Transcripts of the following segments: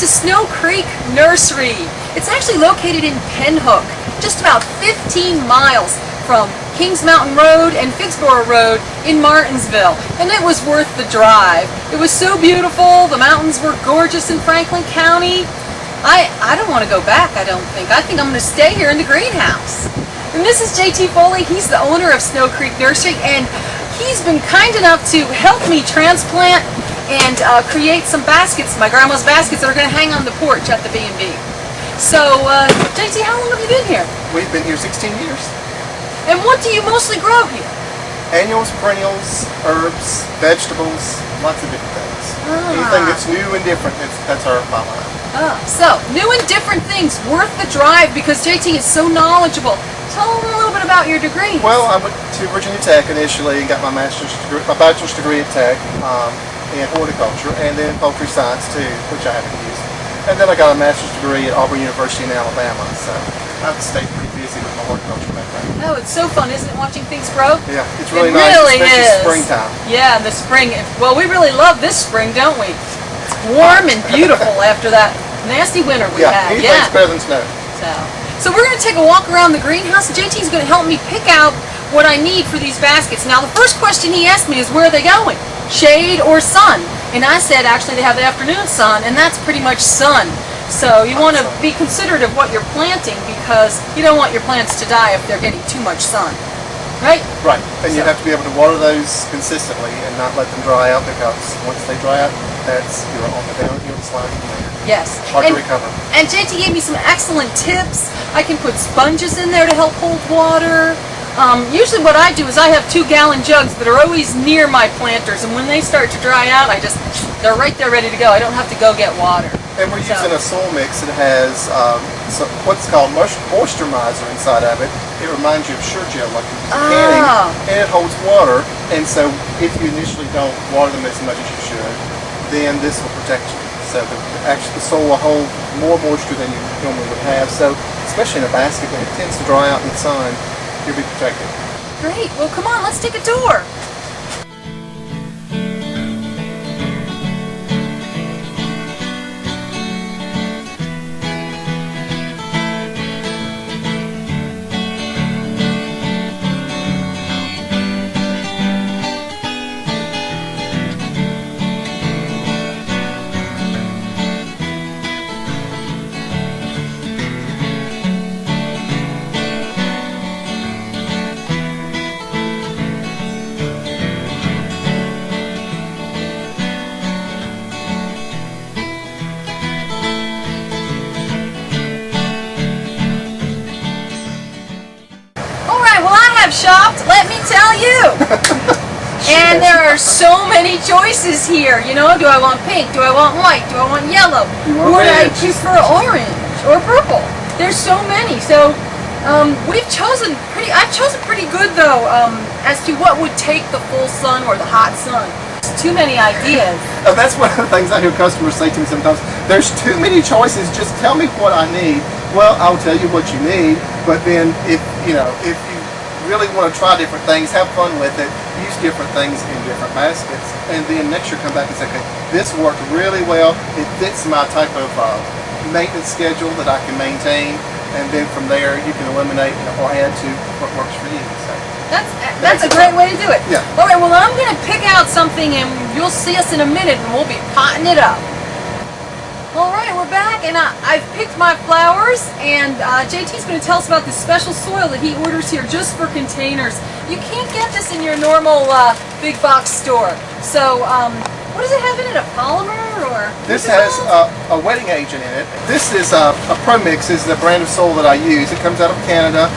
to Snow Creek Nursery. It's actually located in Penhook, just about 15 miles from Kings Mountain Road and Figsboro Road in Martinsville, and it was worth the drive. It was so beautiful. The mountains were gorgeous in Franklin County. I don't want to go back, I don't think. I think I'm going to stay here in the greenhouse. And this is JT Foley. He's the owner of Snow Creek Nursery, and he's been kind enough to help me transplant and create some baskets, my grandma's baskets, that are going to hang on the porch at the B&B. So, JT, how long have you been here? We've been here 16 years. And what do you mostly grow here? Annuals, perennials, herbs, vegetables, lots of different things. Anything that's new and different, that's our line. So, new and different things, worth the drive because JT is so knowledgeable. Tell them a little bit about your degree. Well, I went to Virginia Tech initially and got my bachelor's degree at Tech in horticulture, and then poultry science too, which I haven't used. And then I got a master's degree at Auburn University in Alabama, so I've stayed pretty busy with my horticulture background. Oh, it's so fun, isn't it, watching things grow? Yeah, it's really nice, really especially is. springtime. Yeah, the spring. Well, we really love this spring, don't we? It's warm and beautiful after that nasty winter we had. Anything's better than snow. So we're going to take a walk around the greenhouse, and JT's going to help me pick out what I need for these baskets. Now, the first question he asked me is, where are they going? Shade or sun? And I said, actually, they have the afternoon sun, and that's pretty much sun. So you want to be considerate of what you're planting, because you don't want your plants to die if they're getting too much sun. Right? Right. And you have to be able to water those consistently and not let them dry out, because once they dry out, you're on the downhill slide from there. Yes. Hard to recover. And JT gave me some excellent tips. I can put sponges in there to help hold water. Usually what I do is I have 2-gallon jugs that are always near my planters, and when they start to dry out, they're right there ready to go. I don't have to go get water. And we're using a soil mix that has what's called moisturizer inside of it. It reminds you of Sure Gel, like canning, and it holds water. And so if you initially don't water them as much as you should, then this will protect you. So actually the soil will hold more moisture than you normally would have. So especially in a basket, when it tends to dry out in the sun, you'll be protected. Great. Well, come on, let's take a tour. Shopped, let me tell you. And there are so many choices here. You know, do I want pink? Do I want white? Do I want yellow? Would I prefer orange or purple? There's so many. So I've chosen pretty good though as to what would take the full sun or the hot sun. It's too many ideas. That's one of the things I hear customers say to me sometimes. There's too many choices. Just tell me what I need. Well, I'll tell you what you need. But then if you really want to try different things, have fun with it, use different things in different baskets, and then next year come back and say, okay, this worked really well, it fits my type of maintenance schedule that I can maintain, and then from there you can eliminate or add to what works for you. So that's a great way to do it. Yeah. Alright, well, I'm going to pick out something, and you'll see us in a minute, and we'll be potting it up. Alright, we're back, and I've picked my flowers, and JT's going to tell us about this special soil that he orders here just for containers. You can't get this in your normal big box store. So, what does it have in it? A polymer? Or this has a wetting agent in it. This is a ProMix, is the brand of soil that I use. It comes out of Canada.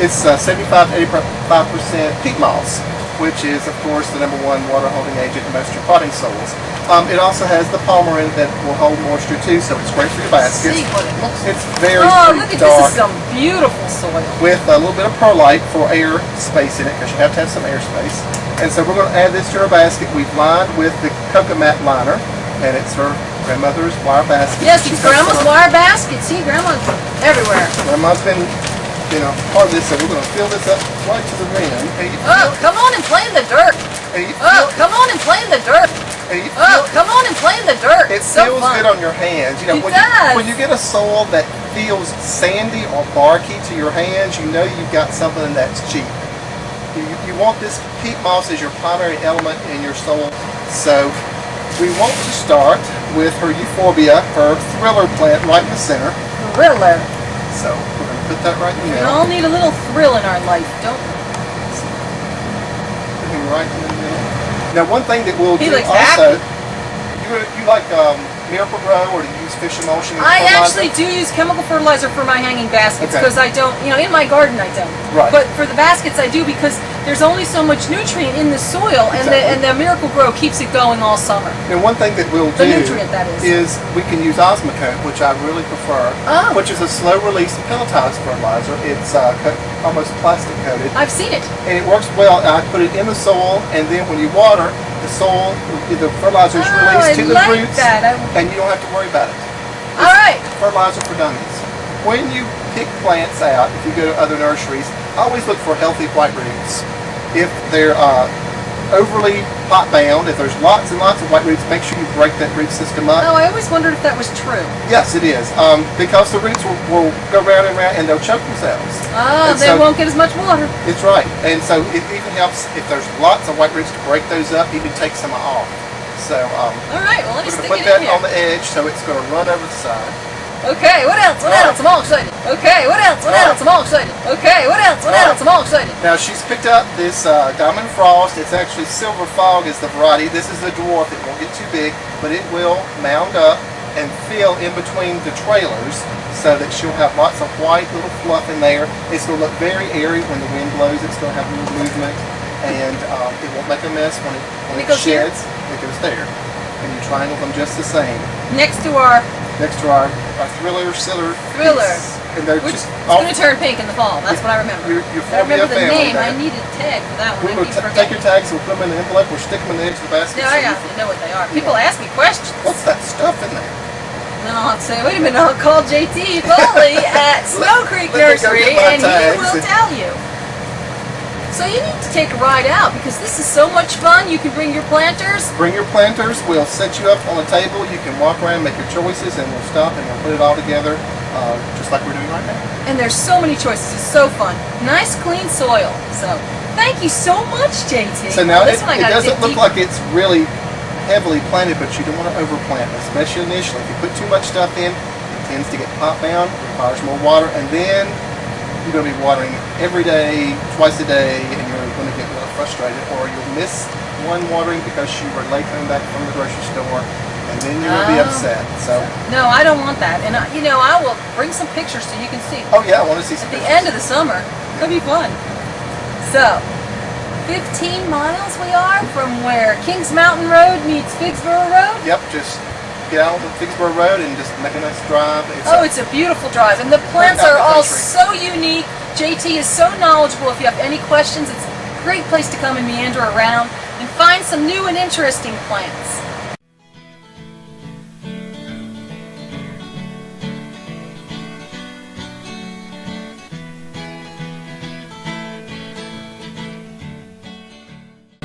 It's 75 to 85% peat moss, which is, of course, the #1 water holding agent in most of your potting soils. It also has the polymer in it that will hold moisture too, so it's great for your baskets. See what it looks like. It's very look at dark. This is some beautiful soil. With a little bit of perlite for air space in it, because you have to have some air space. And so we're going to add this to our basket. We've lined with the coconut liner, and it's her grandmother's wire basket. Yes, it's Grandma's wire basket. See, Grandma's everywhere. Grandma's been, part of this, so we're going to fill this up right to the rim. Oh, come on and play in the dirt. Come on and play in the dirt. And you Oh, come on and play in the dirt. it It's so feels fun. good on your hands. You know, It does. when you get a soil that feels sandy or barky to your hands, you know you've got something that's cheap. You want this peat moss as your primary element in your soil. So we want to start with her euphorbia, her thriller plant right in the center. Thriller. So we're going to put that right in the We middle. all need a little thrill in our life, don't we? Put him right in the middle. Now one thing that we'll He do looks also, happy. you like Miracle Grow, or do you use fish emulsion? and I fertilizer? actually do use chemical fertilizer for my hanging baskets Okay. because I don't, in my garden I don't. Right. But for the baskets I do because there's only so much nutrient in the soil, and Exactly. the Miracle Grow keeps it going all summer. And one thing that we'll The do nutrient, that is. we can use Osmocote, which I really prefer, Oh. which is a slow release pelletized fertilizer. It's almost plastic coated, I've seen it. and it works well. I put it in the soil, and then when you water, the soil, the fertilizer is released to the I like roots, that. and you don't have to worry about it. All right. Fertilizer for dummies. When you pick plants out, if you go to other nurseries, always look for healthy white roots. If they're overly pot bound, if there's lots and lots of white roots, make sure you break that root system up. Oh, I always wondered if that was true. Yes, it is. Because the roots will go round and round and they'll choke themselves. Oh, And they so- won't get as much water. It's right. And so it even helps if there's lots of white roots to break those up, even take some off. So All right, well, let me we're stick going to put it in that here. on the edge so it's going to run over the side. Okay, what else? What else? I'm all excited. Okay, what else? What else? I'm all excited. Okay, what else? What else? I'm all excited. Now she's picked up this Diamond Frost. It's actually Silver Fog is the variety. This is the dwarf. It won't get too big, but it will mound up and fill in between the trailers so that she'll have lots of white little fluff in there. It's going to look very airy when the wind blows. It's going to have a little movement, and it won't make a mess when And it it goes here? sheds. It goes there, and you triangle them just the same. Next to our Next to our Thriller. Thriller. piece. And they're which is just going to turn pink in the fall. That's what I remember. Your I remember the family name. there. I needed a tag for that one. We're I going keep to take forgetting. your tags, we'll put them in the envelope, we'll stick them in the edge of the basket. Yeah, so I you have to know what they are. People ask me questions. What's that stuff in there? And then I'll have to say, wait a minute, I'll call JT Foley at Snow Creek let me go Nursery get my and he tags. will tell you. So you need to take a ride out because this is so much fun. You can bring your planters. Bring your planters, we'll set you up on a table, you can walk around, make your choices, and we'll stop and we'll put it all together just like we're doing right now. And there's so many choices. It's so fun. Nice, clean soil. So thank you so much, JT. So now This it one I gotta doesn't dig look deeper. like it's really heavily planted, but you don't want to overplant, especially initially. If you put too much stuff in, it tends to get pot bound, requires more water, and then you're going to be watering every day, twice a day, and you're going to get really frustrated, or you'll miss one watering because you were late coming back from the grocery store, and then you're going to be Oh. upset. So, No, I don't want that. And I will bring some pictures so you can see. oh yeah, I want to see some At the pictures. end of the summer. It'll be fun. So, 15 miles we are from where Kings Mountain Road meets Figsboro Road. Yep, just get out on the Figsboro Road and just make a nice drive. It's a beautiful drive, and the plants out are the all country. so unique. JT is so knowledgeable. If you have any questions, it's a great place to come and meander around and find some new and interesting plants.